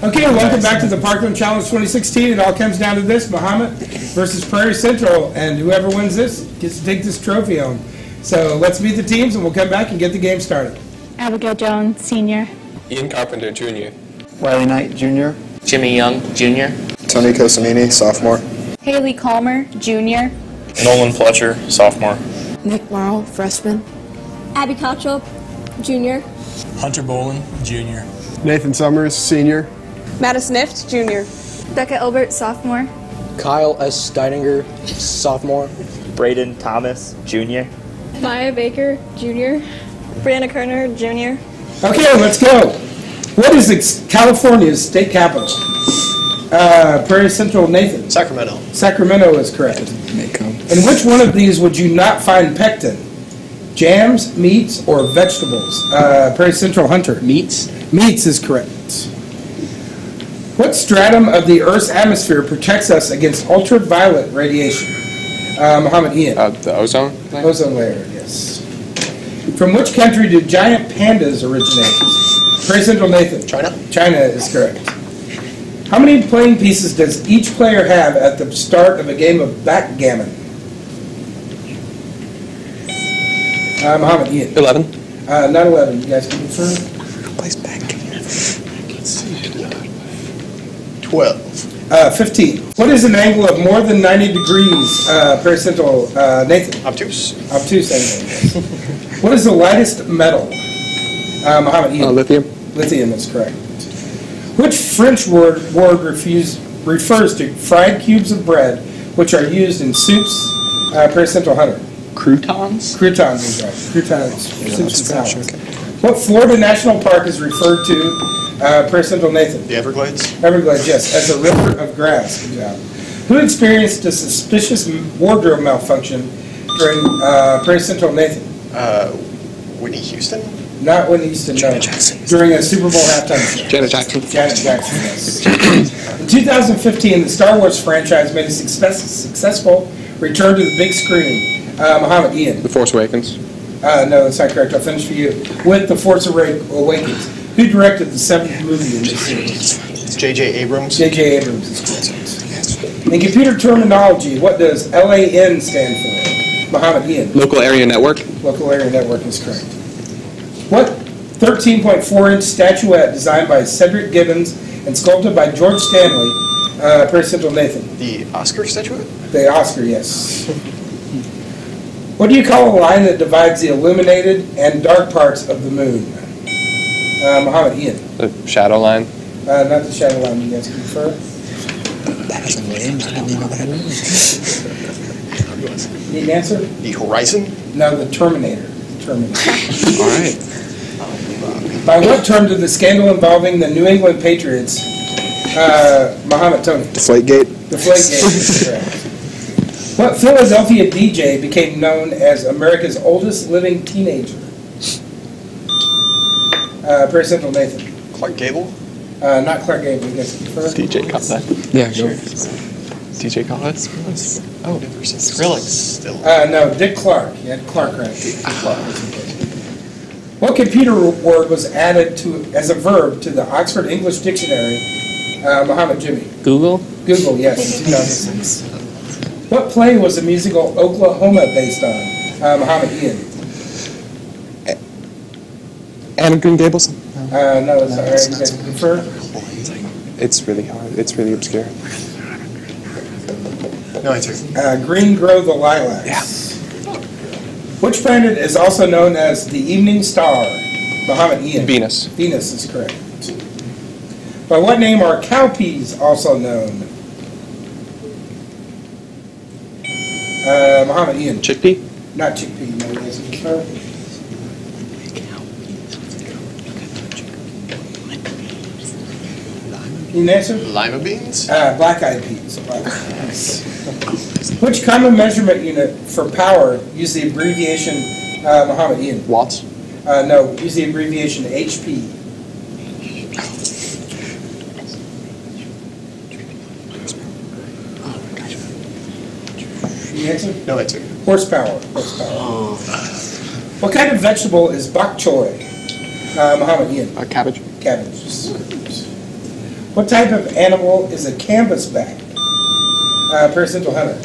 Okay, welcome back to the Parkland Challenge 2016. It all comes down to this, Mahomet versus Prairie Central, and whoever wins this gets to take this trophy home. So let's meet the teams, and we'll come back and get the game started. Abigail Jones, senior. Ian Carpenter, junior. Wiley Knight, junior. Jimmy Young, junior. Tony Cosimini, sophomore. Haley Calmer, junior. Nolan Fletcher, sophomore. Nick Morrow, freshman. Abby Cottrell, junior. Hunter Bolin, junior. Nathan Summers, senior. Mattis Nift, junior. Becca Elbert, sophomore. Kyle S. Steininger, sophomore. Braden Thomas, junior. Maya Baker, junior. Brianna Kerner, junior. Okay, let's go. What is California's state capital? Prairie Central, Nathan. Sacramento. Sacramento is correct. In which one of these would you not find pectin? Jams, meats, or vegetables? Prairie Central, Hunter. Meats. Meats is correct. What stratum of the Earth's atmosphere protects us against ultraviolet radiation? Muhammad Ian. The ozone layer? Ozone layer, yes. From which country do giant pandas originate? Prairie Central, Nathan. China. China is correct. How many playing pieces does each player have at the start of a game of backgammon? Muhammad Ian. 11. Not 11. You guys can confirm? Who plays backgammon? 12. 15. What is an angle of more than 90 degrees? Prairie Central, Nathan. Obtuse. Obtuse angle. What is the lightest metal? Muhammad Ian. Lithium. Lithium is correct. Which French word refers to fried cubes of bread which are used in soups? Prairie Central, Hunter. Croutons? Croutons is right. Croutons. Soups and salads. What Florida National Park is referred to? Prairie Central, Nathan. The Everglades. Everglades, yes, as a river of grass. Good job. Who experienced a suspicious wardrobe malfunction during Prairie Central, Nathan? Whitney Houston. Not Whitney Houston, no. Jackson. During a Super Bowl halftime show. Janet Jackson. Janet Jackson, yes. In 2015, the Star Wars franchise made a successful return to the big screen. Muhammad Ian. The Force Awakens. No, that's not correct. I'll finish for you. With The Force Awakens. Who directed the 7th movie in this series? J.J. Abrams. J.J. Abrams is correct. In computer terminology, what does LAN stand for? Muhammad Ian. Local Area Network. Local Area Network is correct. What 13.4-inch statuette designed by Cedric Gibbons and sculpted by George Stanley, Prairie Central, Nathan? The Oscar statuette? The Oscar, yes. What do you call a line that divides the illuminated and dark parts of the moon? Muhammad Ian. The shadow line. Not the shadow line, you guys confirm? That has a name. I don't know what that is. Need an answer? The Horizon? No, the Terminator. Terminator. All right. By what term did the scandal involving the New England Patriots, Muhammad Tony? Deflategate. Deflategate is correct. What Philadelphia DJ became known as America's oldest living teenager? Prairie Central, Nathan. Clark Gable. Not Clark Gable, you guys confirm? DJ Khaled. Yeah, sure. DJ Khaled. Oh, Skrillex. Skrillex. Still. No, Dick Clark. You had Clark right. Dick Clark. What computer word was added to as a verb to the Oxford English Dictionary? Muhammad Jimmy. Google? Google, yes, in 2006. What play was the musical Oklahoma based on? Muhammad Ian. Anne of Green Gables. No, it's not right. You guys confirm? It's really hard. It's really obscure. No answer. Green Grow the Lilacs. Yeah. Which planet is also known as the Evening Star? Muhammad Ian. Venus. Venus is correct. By what name are cowpeas also known? Muhammad Ian. Chickpea. Not chickpea, no, you guys confirm? Need an answer? Lima beans? Black-eyed peas. Which common measurement unit for power use the abbreviation, Muhammad Ian? Watts. No, use the abbreviation HP. Need an answer? No answer. Horsepower. Horsepower. What kind of vegetable is bok choy? Muhammad Ian. Cabbage. Cabbage. What type of animal is a canvasback? Prairie Central hunter.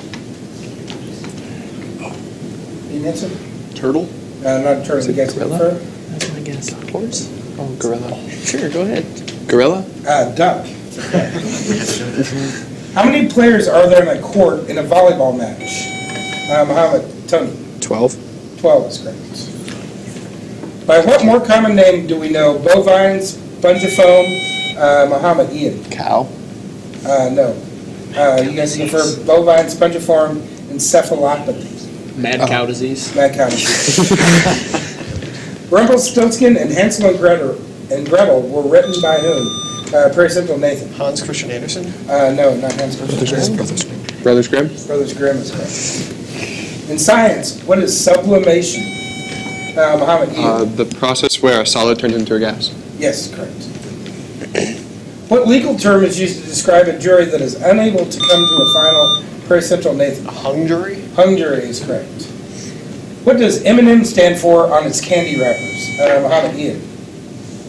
Any answer? Turtle? Not a turtle. Guess gorilla? That's my guess. Horse? Oh, gorilla. Sure, go ahead. Gorilla? Duck. How many players are there in a court in a volleyball match? Mahomet, Tony. 12. 12 is correct. By what more common name do we know bovine, spongiform, Mahomet, Ian? Cow? No. You guys can prefer bovine, spongiform, encephalopathy. Mad cow disease. Mad cow disease. Rumpelstiltskin and Hansel and Gretel were written by whom? Prairie Central, Nathan. Hans Christian Andersen? No, not Hans Christian. Brothers Grimm? Brothers Grimm is correct. In science, what is sublimation? Mahomet, Ian. The process where a solid turns into a gas. Yes, correct. What legal term is used to describe a jury that is unable to come to a final? Prairie Central, Nathan. Hung jury? Hung jury is correct. What does M&M stand for on its candy wrappers? Mahomet, Ian.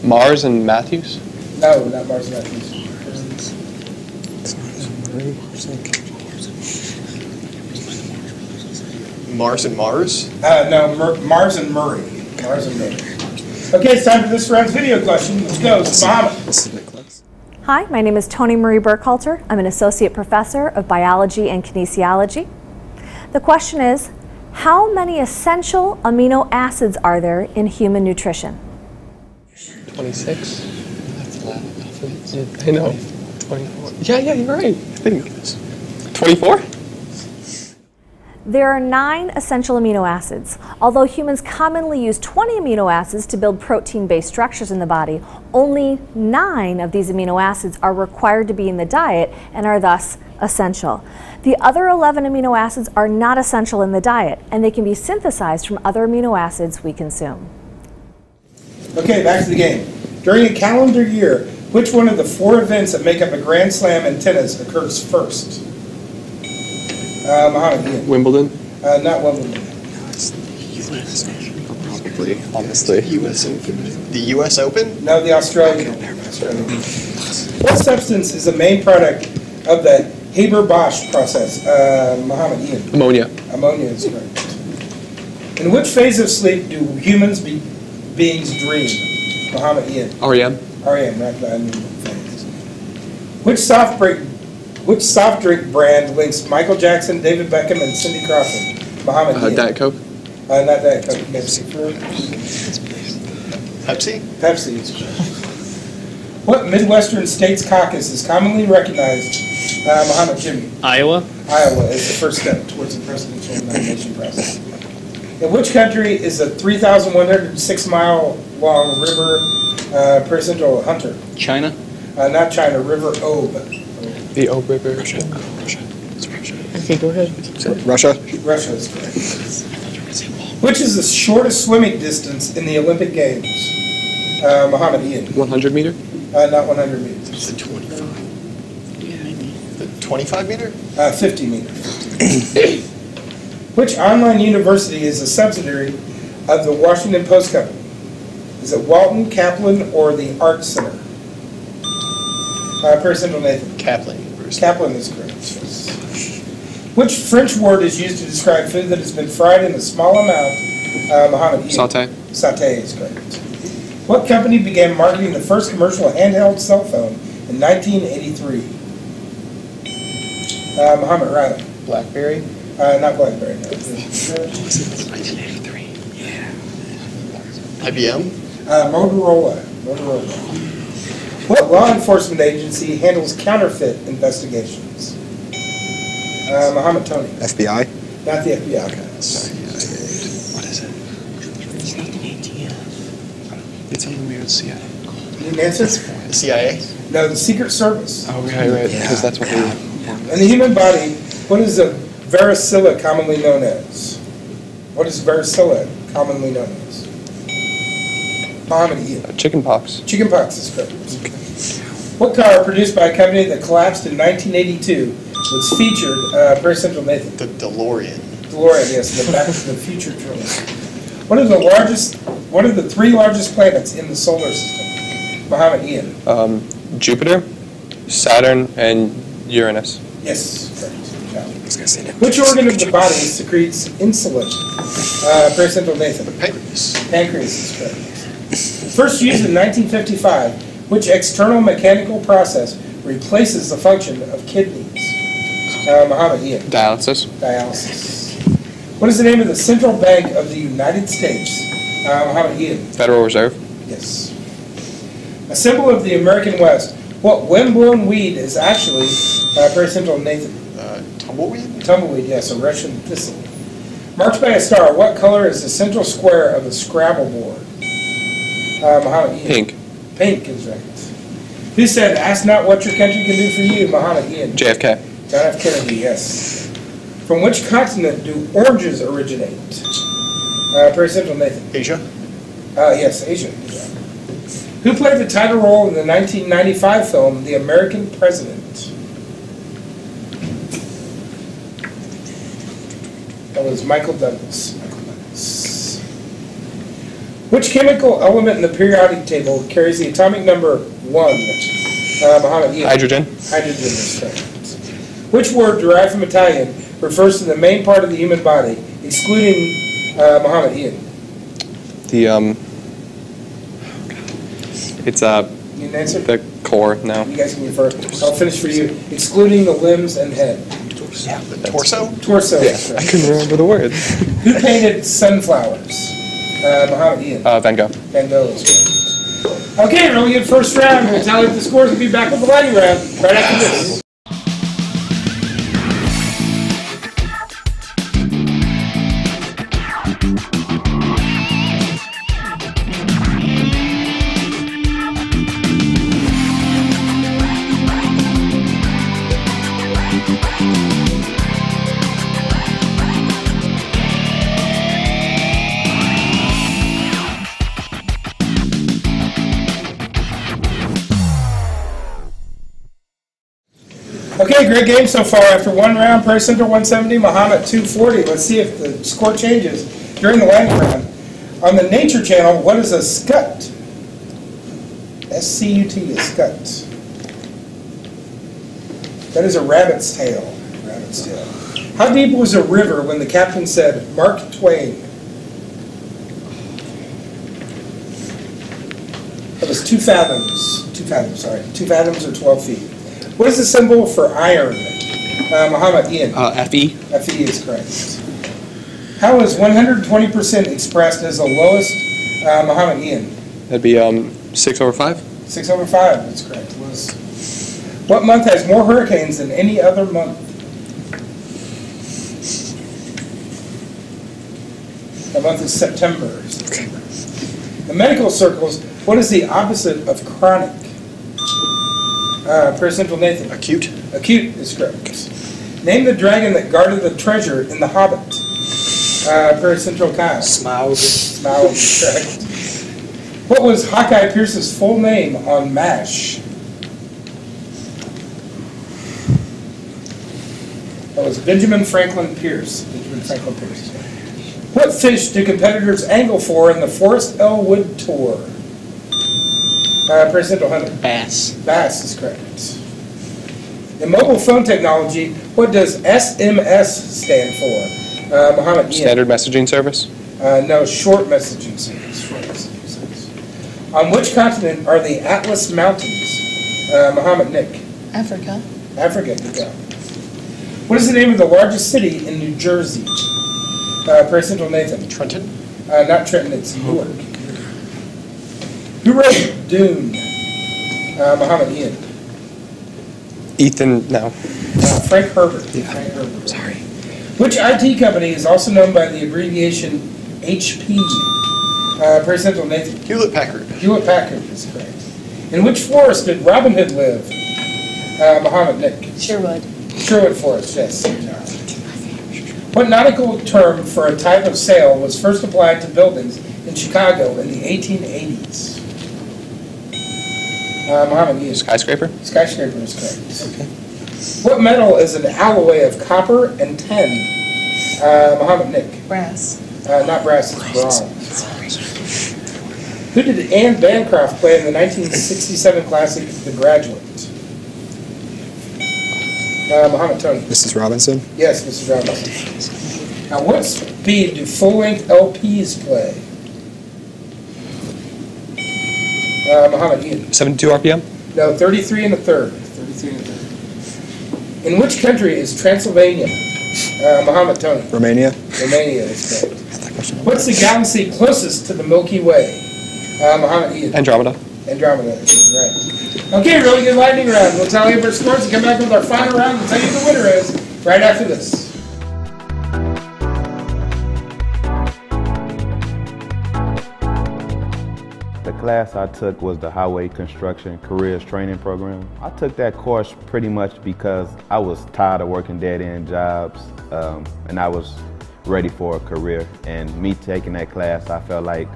Mars and Matthews? No, not Mars Matthews. Mars and Mars? No, Mars and Murray. Mars and Murray. Okay, it's time for this round's video question. Let's go. Mahomet. Hi, my name is Toni Marie Burkhalter. I'm an associate professor of biology and kinesiology. The question is, how many essential amino acids are there in human nutrition? 26? That's a lot of alphabets. I know. 24. Yeah, you're right. I think. 24? There are 9 essential amino acids. Although humans commonly use 20 amino acids to build protein-based structures in the body, only 9 of these amino acids are required to be in the diet and are thus essential. The other 11 amino acids are not essential in the diet, and they can be synthesized from other amino acids we consume. Okay, back to the game. During a calendar year, which one of the 4 events that make up a Grand Slam in tennis occurs first? Mahomet, Ian. Wimbledon? Not Wimbledon. Probably, honestly. The U.S. Open? No, the Australian. What substance is the main product of the Haber-Bosch process? Mahomet, Ian. Ammonia. Ammonia is correct. In which phase of sleep do humans beings dream? Mahomet, Ian. REM. REM, right? Phase. Which soft drink brand links Michael Jackson, David Beckham, and Cindy Crawford? Mahomet, Ian. Diet Coke. Not Diet Coke. Pepsi. Pepsi? Pepsi is correct. What Midwestern state's caucus is commonly recognized? Mahomet, Jimmy. Iowa. Iowa is the first step towards the presidential nomination process. In which country is a 3,106-mile-long river, Prairie Central, Hunter? China. Not China, River Obe. The Obe River. Russia. Okay, go ahead. Russia. Russia is correct. Which is the shortest swimming distance in the Olympic Games? Mahomet, Ian. 100 meter? Not 100 meters. It's the 25. The 25 meter? 50 meters. Which online university is a subsidiary of the Washington Post Company? Is it Walton, Kaplan, or the Art Center? Prairie Central, Nathan. Kaplan University. Kaplan is correct. Which French word is used to describe food that has been fried in a small amount? Mahomet, Ian. Saute. Saute is correct. What company began marketing the first commercial handheld cell phone in 1983? Mahomet, Riley. BlackBerry? Not BlackBerry, no. 1983. Yeah. IBM? Motorola. What law enforcement agency handles counterfeit investigations? Mahomet, Tony. FBI? Not the FBI. Okay. What is it? It's not the ATF. It's something weird. CIA. Need an answer? The CIA? No, the Secret Service. Oh, right. Because that's what we. In the human body, what is a varicella commonly known as? What is varicella commonly known as? Mahomet, Ian. Chicken pox. Chicken pox is correct. What car produced by a company that collapsed in 1982 was featured, Prairie Central, Nathan? The DeLorean. DeLorean, yes, the Back to the Future trilogy. What are the 3 largest planets in the solar system? Mahomet, Ian. Jupiter? Saturn and Uranus. Yes, correct. Which organ of the body secretes insulin? Prairie Central Nathan. Pancreas. Pancreas is correct. First used in 1955, which external mechanical process replaces the function of kidneys? Mahomet Ian. Dialysis. Dialysis. What is the name of the central bank of the United States? Mahomet Ian. Federal Reserve. Yes. A symbol of the American West. What windblown weed is actually Prairie Central Nathan? Tumbleweed? Tumbleweed, yes, a Russian thistle. Marked by a star, what color is the central square of a Scrabble board? Mahomet Ian. Pink. Pink is right. Who said, "Ask not what your country can do for you"? Mahomet Ian. JFK. John F. Kennedy, yes. From which continent do oranges originate? Prairie Central Nathan. Asia? Yes, Asia. Who played the title role in the 1995 film, The American President? That was Michael Douglas. Which chemical element in the periodic table carries the atomic number 1? Mahomet Ian. Hydrogen. Hydrogen is correct. Which word derived from Italian refers to the main part of the human body, excluding Mahomet Ian? It's You need an answer? the core. No. You guys can refer. I'll finish for you. Excluding the limbs and head. Yeah. The torso? Torso. Yeah, is I correct. couldn't remember the word. Who painted sunflowers? Mahomet Ian. Van Gogh. Van Gogh is correct. Okay, really good first round. We'll tally up the scores. We'll be back with the lightning round right after this. Okay, great game so far. After one round, Prairie Central 170, Mahomet 240. Let's see if the score changes during the lightning round. On the Nature Channel, what is a scut? S-C-U-T, a scut. That is a rabbit's tail. Rabbit's tail. How deep was a river when the captain said, "Mark Twain"? That was 2 fathoms. 2 fathoms, sorry. 2 fathoms or 12 feet. What is the symbol for iron? Mahomet Ian. FE. FE is correct. How is 120% expressed as the lowest? Mahomet Ian. That'd be 6/5. 6/5, that's correct. What month has more hurricanes than any other month? That month is September. The medical circles, what is the opposite of chronic? Prairie Central Nathan. Acute? Acute is correct. Name the dragon that guarded the treasure in The Hobbit. Prairie Central Kyle. Smaug. Smaug is correct. What was Hawkeye Pierce's full name on MASH? That was Benjamin Franklin Pierce. Benjamin Franklin Pierce. What fish do competitors angle for in the Forest Elwood Tour? Prairie Central Hunter. Bass. Bass is correct. In mobile phone technology, what does SMS stand for? Mahomet Ian. Standard messaging service. No, short messaging service. Short messaging service. On which continent are the Atlas Mountains? Mahomet Nick. Africa. Africa, good job. What is the name of the largest city in New Jersey? Prairie Central Nathan. Trenton? Not Trenton, it's Newark. Who wrote Dune? Mahomet Ian. Ethan. No. Frank Herbert. Yeah. Frank Herbert. Sorry. Which IT company is also known by the abbreviation HP? Prairie Central Nathan. Hewlett Packard. Hewlett Packard is correct. In which forest did Robin Hood live? Mahomet Nick. Sherwood. Sherwood Forest, yes. What nautical term for a type of sail was first applied to buildings in Chicago in the 1880s? Mahomet Ian. Skyscraper. Skyscraper is correct. Okay. What metal is an alloy of copper and tin? Mahomet Nick. Brass. Not brass, it's bronze. Who did Anne Bancroft play in the 1967 classic The Graduate? Mahomet Tony. Mrs. Robinson. Yes, Mrs. Robinson. Now, what speed do full-length LPs play? Mahomet Ian. 72 RPM? No, 33 and a third. 33 and a third. In which country is Transylvania? Mahomet Tony. Romania. Romania is correct. What's the galaxy closest to the Milky Way? Mahomet Ian. Andromeda. Andromeda, right. Okay, really good lightning round. We'll tell you our scores and come back with our final round and tell you who the winner is right after this. The class I took was the Highway Construction Careers Training Program. I took that course pretty much because I was tired of working dead-end jobs and I was ready for a career. And me taking that class, I felt like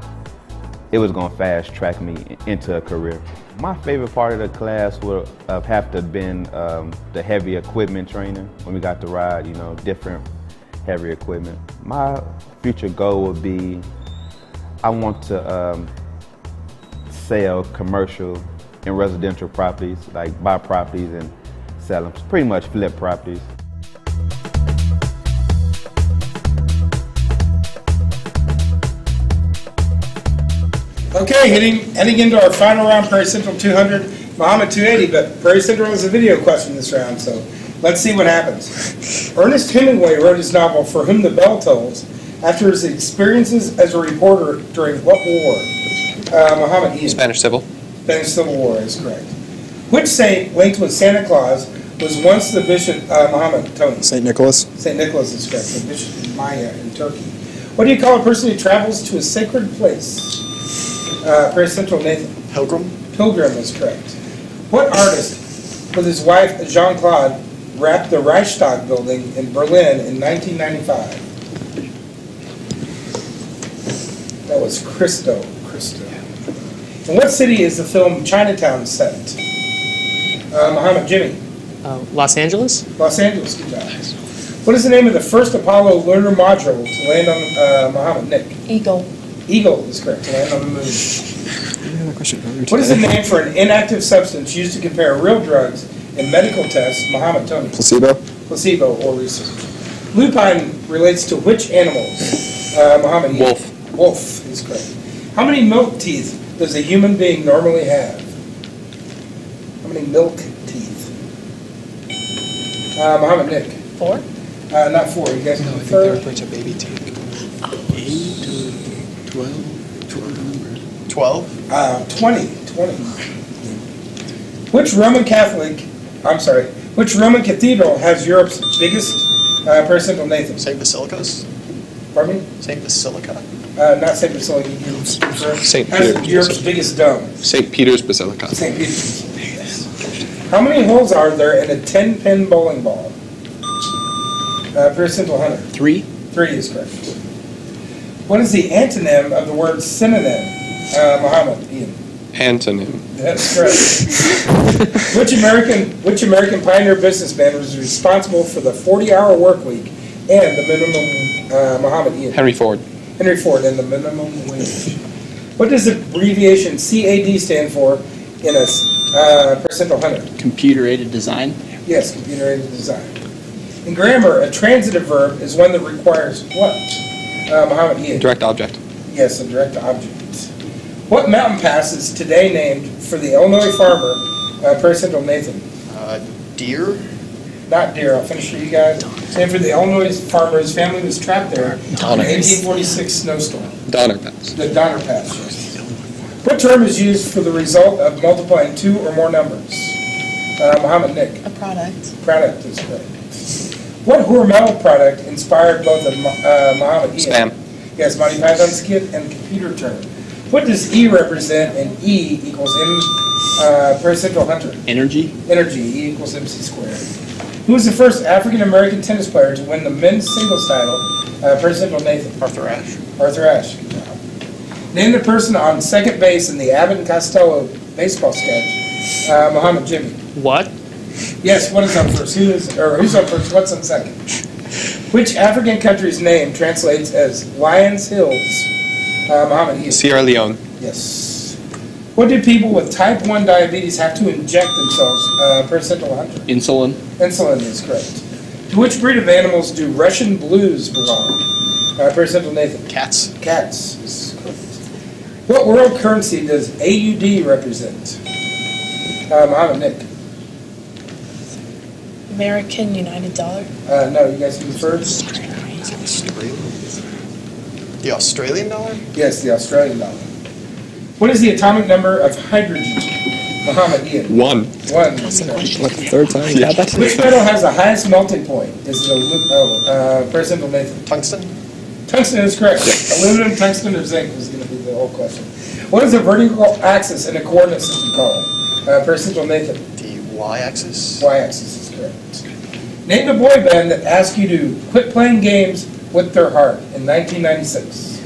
it was going to fast track me into a career. My favorite part of the class would have to have been the heavy equipment training when we got to ride, you know, different heavy equipment. My future goal would be I want to sell commercial and residential properties, like buy properties and sell them, pretty much flip properties. Okay, heading into our final round, Prairie Central 200, Mahomet 280, but Prairie Central is a video question this round, so let's see what happens. Ernest Hemingway wrote his novel For Whom the Bell Tolls after his experiences as a reporter during what war? Mahomet Ian. Spanish Civil. Spanish Civil War is correct. Which saint linked with Santa Claus was once the bishop, Mahomet Tony? St. Nicholas. St. Nicholas is correct, the bishop of Maya in Turkey. What do you call a person who travels to a sacred place? Prairie Central Nathan. Pilgrim. Pilgrim is correct. What artist, with his wife Jean-Claude, wrapped the Reichstag building in Berlin in 1995? That was Christo. In what city is the film Chinatown set? Mahomet Jimmy. Los Angeles? Los Angeles, good job. What is the name of the first Apollo lunar module to land on Mahomet Nick? Eagle. Eagle is correct, to land on the moon. What is the name for an inactive substance used to compare real drugs in medical tests? Mahomet Tony. Placebo. Placebo or research. Lupine relates to which animals? Mahomet. Wolf. Wolf is correct. How many milk teeth does a human being normally have? How many milk teeth? Mahomet Nick. 4? Not 4. You guys know. I think they refer to baby teeth. 8 to 12. 12? 20. Which Roman cathedral has Europe's biggest Prairie Central Nathan? St. Basilica's? Pardon me? St. Basilica? Not St. Basilica. St. Has Peter's. Europe's biggest dome. St. Peter's Basilica. St. Peter's. Yes. How many holes are there in a 10-pin bowling ball? Prairie Central 100. 3? 3 is correct. What is the antonym of the word synonym? Mahomet Ian. Antonym. That's correct. Which American pioneer businessman was responsible for the 40-hour work week and the minimum, Mahomet Ian? Henry Ford. Henry Ford and the minimum wage. What does the abbreviation CAD stand for in a percentile 100? Computer-aided design? Yes, computer-aided design. In grammar, a transitive verb is one that requires what? Mahomet Ian. Direct object. Yes, a direct object. What mountain pass is today named for the Illinois farmer, Prairie Central Nathan? Deer? Not Deer. I'll finish for you guys. Named for the Illinois farmer. His family was trapped there in the 1846 snowstorm. Donner Pass. The Donner Pass. Yes. What term is used for the result of multiplying 2 or more numbers? Mahomet Nick. A product. Product is correct. What Hormel product inspired both of Mahomet Ian? Spam. Yes, Monty Python skit and computer term. What does E represent in E equals M, Prairie Central 100? Energy? Energy, E equals MC squared. Who was the first African-American tennis player to win the men's singles title? Prairie Central Nathan. Arthur Ashe. Arthur Ashe, good job. Name the person on second base in the Abbott and Costello baseball sketch. Mahomet Jimmy. What? Yes, what is up first? Who's up first? What's on second? Which African country's name translates as Lions Hills? Mahomet Ian. Sierra Leone. Yes. What do people with type 1 diabetes have to inject themselves per central 100? Insulin. Insulin is correct. To which breed of animals do Russian blues belong? Per central Nathan. Cats. Cats is correct. What world currency does AUD represent? Mahomet, Nick. American United Dollar. No, you guys can first. The Australian dollar? Yes, the Australian dollar. What is the atomic number of hydrogen? Mahomet, Ian. 1. 1. Like the third time? Yeah, that's Which metal has the highest melting point? Is it per central Nathan. Tungsten? Tungsten is correct. Aluminum, tungsten, or zinc is going to be the whole question. What is a vertical axis in a coordinate system called? Per central Nathan. The y-axis? Y-axis is correct. Name a boy band that asked you to quit playing games with their heart in 1996.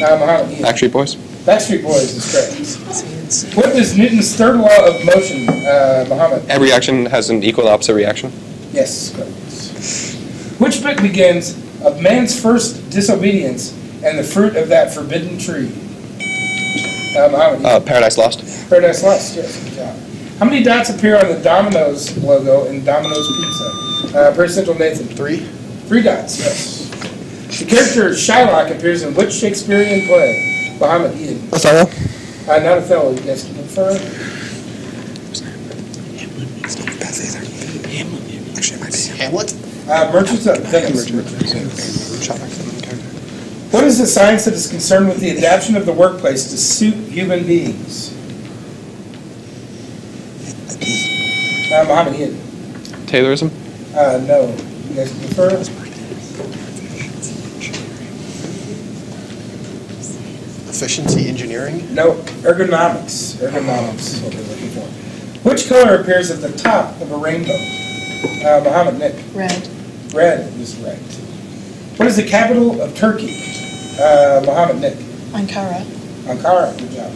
Mahomet, Ian. Backstreet Boys. Backstreet Boys is correct. What is Newton's third law of motion, Mahomet? Every action has an equal and opposite reaction. Yes, correct. Which book begins of man's first disobedience and the fruit of that forbidden tree? Mahomet. Paradise Lost. Paradise Lost, yes, good job. How many dots appear on the Domino's logo in Domino's Pizza? Per central Nathan. 3. 3 dots, yes. The character Shylock appears in which Shakespearean play? Mahomet, Ian. Othello. Not Othello, you guys can confirm. Hamlet? Merchants of Venice. What is the science that is concerned with the adaptation of the workplace to suit human beings? Mahomet, Ian. Taylorism. No. You guys can confirm. Efficiency engineering? No. Ergonomics. Ergonomics is what we're looking for. Which color appears at the top of a rainbow? Mahomet, Nick. Red. Red is right. What is the capital of Turkey? Mahomet, Nick. Ankara. Ankara, good job.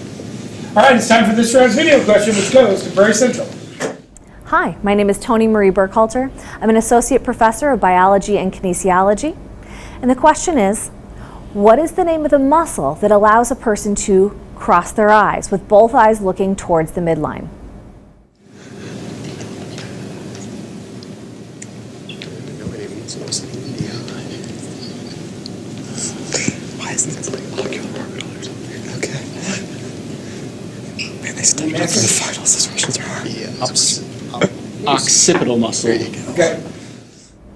All right, it's time for this round's video question, which goes to Prairie Central. Hi, my name is Toni Marie Burkhalter. I'm an associate professor of biology and kinesiology. And the question is, what is the name of the muscle that allows a person to cross their eyes with both eyes looking towards the midline? Why isn't it like ocular orbital or something? Okay. Man, they studied it for the finals. Those questions are hard. Occipital muscle. There you go. Okay.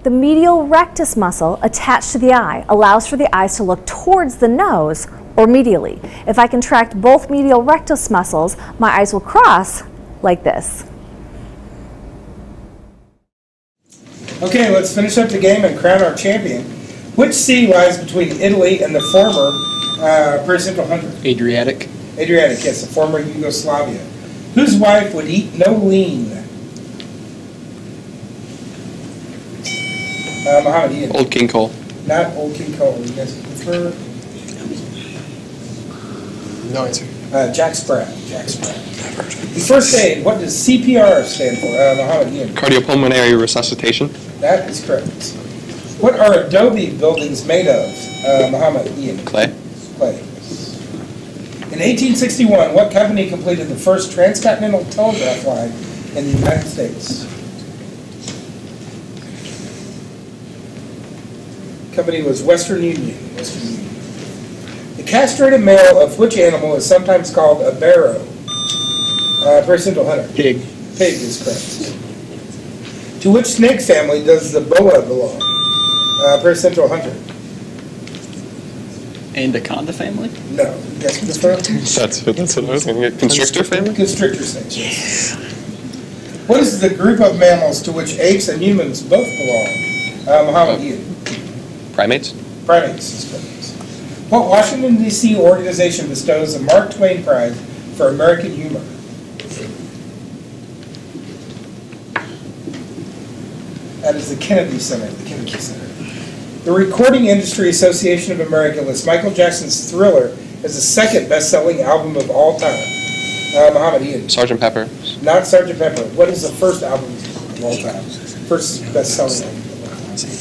The medial rectus muscle attached to the eye allows for the eyes to look towards the nose or medially. If I contract both medial rectus muscles, my eyes will cross like this. Okay, let's finish up the game and crown our champion. Which sea lies between Italy and the former Prairie Central 100? Adriatic. Adriatic, yes, the former Yugoslavia. Whose wife would eat no lean? Mahomet, Ian. Old King Cole. Not Old King Cole. You guys prefer? No answer. Jack Spratt. Jack Spratt. In first aid, what does CPR stand for? Mahomet, Ian. Cardiopulmonary resuscitation. That is correct. What are adobe buildings made of? Mahomet, Ian. Clay. Clay. In 1861, what company completed the first transcontinental telegraph line in the United States? Company was Western Union. Western Union. The castrated male of which animal is sometimes called a barrow? Prairie Central 100. Pig. Pig is correct. To which snake family does the boa belong? Prairie Central 100. Anaconda family? No. Guess this first? That's what I was going to get. Constrictor family? Constrictor snakes, yes. What is the group of mammals to which apes and humans both belong? Mahomet, Ian. Primates. Primates is correct. What Washington, D.C. organization bestows the Mark Twain Prize for American humor? That is the Kennedy Center. The Kennedy Center. The Recording Industry Association of America lists Michael Jackson's Thriller as the second best-selling album of all time. Mahomet, Ian. Sgt. Pepper. Not Sgt. Pepper. What is the first album of all time? First best-selling album of all time.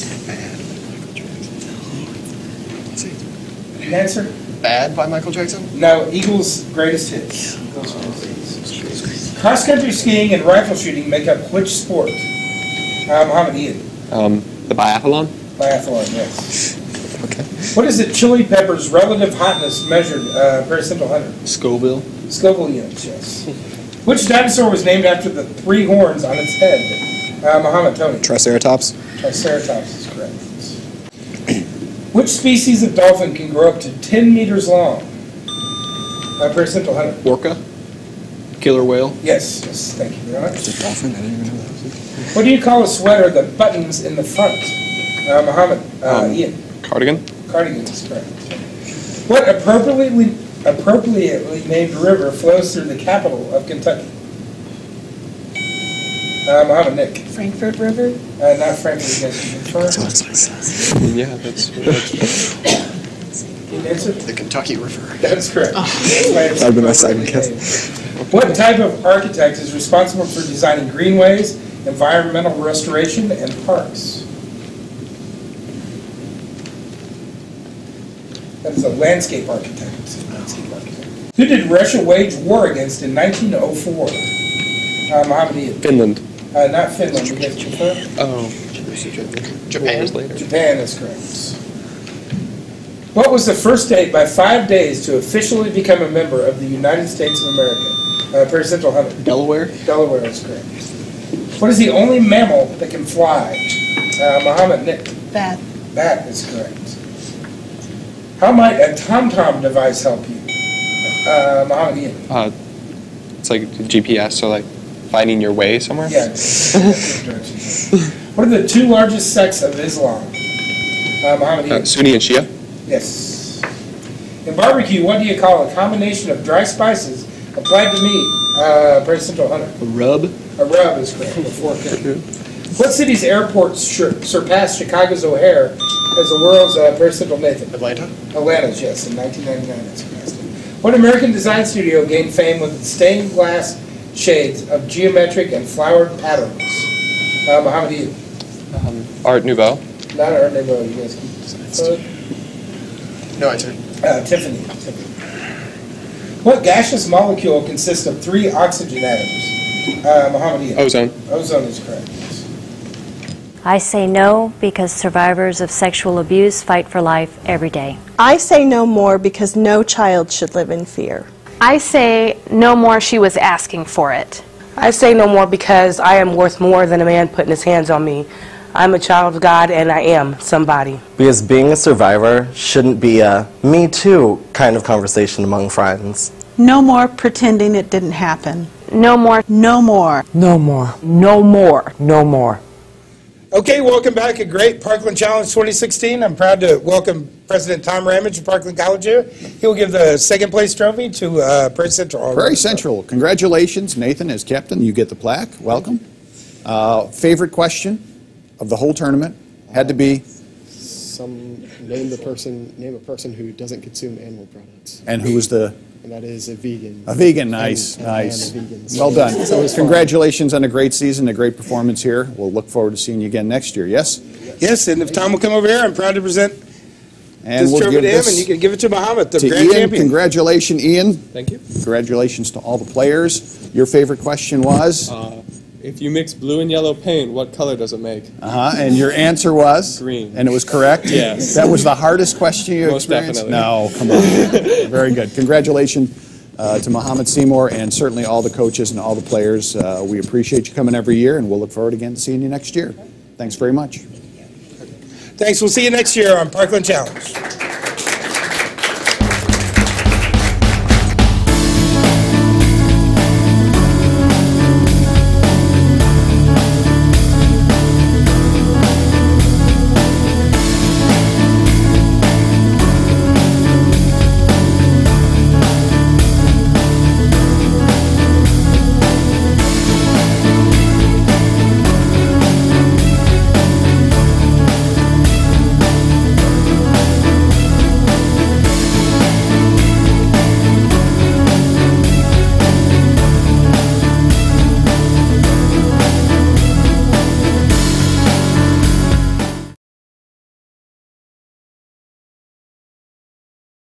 Answer? Bad by Michael Jackson? No, Eagles' greatest hits. Eagles' greatest hits. Cross-country skiing and rifle shooting make up which sport? Mohammed Ian. The biathlon? Biathlon, yes. Okay. What is the chili pepper's relative hotness measured per simple 100? Scoville. Scoville units, yes. Which dinosaur was named after the 3 horns on its head? Mohammed Tony. Triceratops. Triceratops is correct. Which species of dolphin can grow up to 10 meters long? Per simple 100. Orca. Killer whale. Yes, yes, thank you very much. Dolphin? I didn't even know that. What do you call a sweater that buttons in the front? Mohammed Ian. Cardigan. Cardigan is correct. What appropriately named river flows through the capital of Kentucky? Mohammed Nick. Frankfurt River. Not Frankfurt, you guys can confirm. Yeah, that's Can you answer? The Kentucky River. That's correct. That would be my second guess. What type of architect is responsible for designing greenways, environmental restoration, and parks? That is a landscape architect. Who did Russia wage war against in 1904? Mohammed Ian. Finland. Not Finland. You guys confirm? Oh. Japan? Japan is correct. What was the first state by 5 days to officially become a member of the United States of America? Per Central 100. Delaware? Delaware is correct. What is the only mammal that can fly? Mohammed Nick. Bat. Bat is correct. How might a TomTom device help you? Mohammed Ian. It's like GPS, so like finding your way somewhere? Yeah. What are the 2 largest sects of Islam? Mohammed Ian. Sunni and Shia? Yes. In barbecue, what do you call a combination of dry spices applied to meat? Per Central 100. A rub? A rub is correct. Before what city's airport surpassed Chicago's O'Hare as the world's per Central Nathan? Atlanta? Atlanta's, yes, in 1999. That's correct. What American design studio gained fame with its stained glass shades of geometric and flowered patterns? Mohammed Ian. Art Nouveau? Not Art Nouveau. You guys keep No answer. Tiffany. What gaseous molecule consists of 3 oxygen atoms? Mohammed Ian. Ozone. Ozone is correct. I say no because survivors of sexual abuse fight for life every day. I say no more because no child should live in fear. I say no more, she was asking for it. I say no more because I am worth more than a man putting his hands on me. I'm a child of God and I am somebody. Because being a survivor shouldn't be a me too kind of conversation among friends. No more pretending it didn't happen. No more. No more. No more. No more. No more. Okay, welcome back. A great Parkland Challenge 2016. I'm proud to welcome President Tom Ramage of Parkland College here. He will give the second place trophy to Prairie Central. Prairie Central. Congratulations, Nathan, as captain. You get the plaque. Welcome. Favorite question of the whole tournament had to be? Name a person who doesn't consume animal products. And who was the? And that is a vegan. A vegan, nice, nice. Well done. Congratulations on a great season, a great performance here. We'll look forward to seeing you again next year, yes? Yes, and if Tom will come over here, I'm proud to present and this we'll trophy give to him, this and you can give it to Mahomet, the to grand Ian. champion. Congratulations, Ian. Thank you. Congratulations to all the players. Your favorite question was? If you mix blue and yellow paint, what color does it make? And your answer was? Green. And it was correct? Yes. That was the hardest question you Most experienced? definitely. No, come on. Very good. Congratulations to Mahomet Seymour and certainly all the coaches and all the players. We appreciate you coming every year, and we'll look forward again to seeing you next year. Thanks very much. Thanks. We'll see you next year on Parkland Challenge.